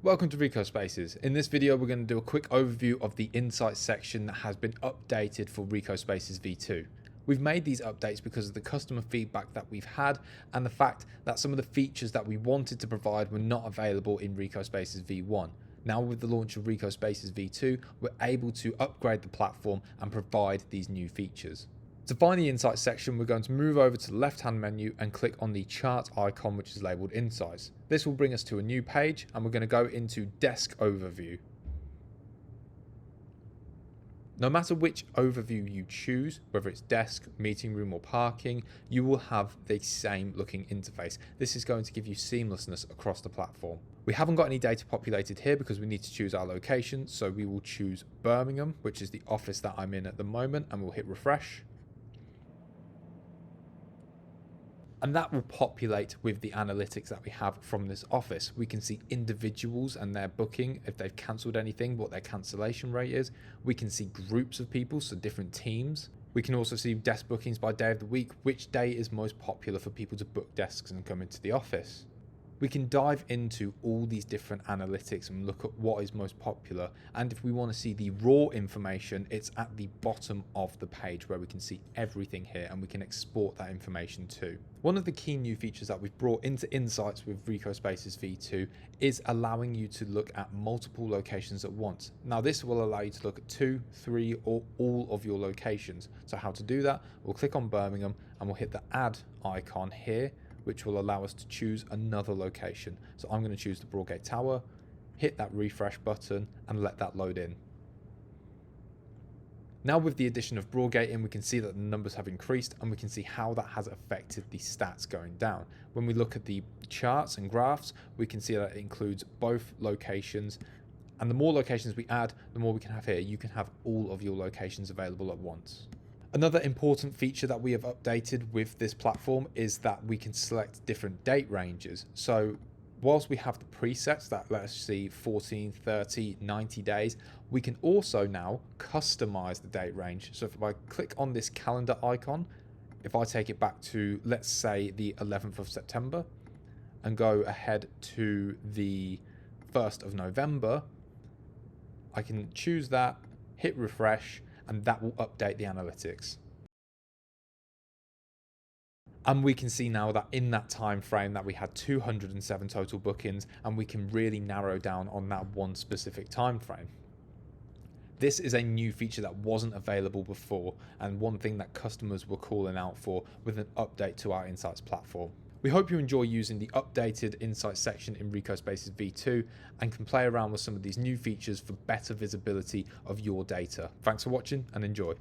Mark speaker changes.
Speaker 1: Welcome to RICOH Spaces. In this video we're going to do a quick overview of the Insights section that has been updated for RICOH Spaces v2. We've made these updates because of the customer feedback that we've had and the fact that some of the features that we wanted to provide were not available in RICOH Spaces v1. Now with the launch of RICOH Spaces v2, we're able to upgrade the platform and provide these new features. To find the Insights section, we're going to move over to the left-hand menu and click on the chart icon which is labelled Insights. This will bring us to a new page and we're going to go into Desk Overview. No matter which overview you choose, whether it's desk, meeting room or parking, you will have the same looking interface. This is going to give you seamlessness across the platform. We haven't got any data populated here because we need to choose our location, so we will choose Birmingham, which is the office that I'm in at the moment, and we'll hit refresh. And that will populate with the analytics that we have from this office. We can see individuals and their booking, if they've cancelled anything, what their cancellation rate is. We can see groups of people, so different teams. We can also see desk bookings by day of the week, which day is most popular for people to book desks and come into the office. We can dive into all these different analytics and look at what is most popular. And if we want to see the raw information, it's at the bottom of the page where we can see everything here and we can export that information too. One of the key new features that we've brought into Insights with RICOH Spaces v2 is allowing you to look at multiple locations at once. Now this will allow you to look at 2, 3 or all of your locations. So how to do that? We'll click on Birmingham and we'll hit the add icon here, which will allow us to choose another location. So I'm going to choose the Broadgate Tower, hit that refresh button and let that load in. Now with the addition of Broadgate in, we can see that the numbers have increased and we can see how that has affected the stats going down. When we look at the charts and graphs, we can see that it includes both locations, and the more locations we add, the more we can have here. You can have all of your locations available at once. Another important feature that we have updated with this platform is that we can select different date ranges. So whilst we have the presets that let us see 14, 30, 90 days, we can also now customize the date range. So if I click on this calendar icon, if I take it back to, let's say, the 11th of September and go ahead to the 1st of November, I can choose that, hit refresh, and that will update the analytics. And we can see now that in that time frame that we had 207 total bookings, and we can really narrow down on that one specific time frame. This is a new feature that wasn't available before, and one thing that customers were calling out for with an update to our Insights platform. We hope you enjoy using the updated Insights section in RICOH Spaces v2 and can play around with some of these new features for better visibility of your data. Thanks for watching and enjoy.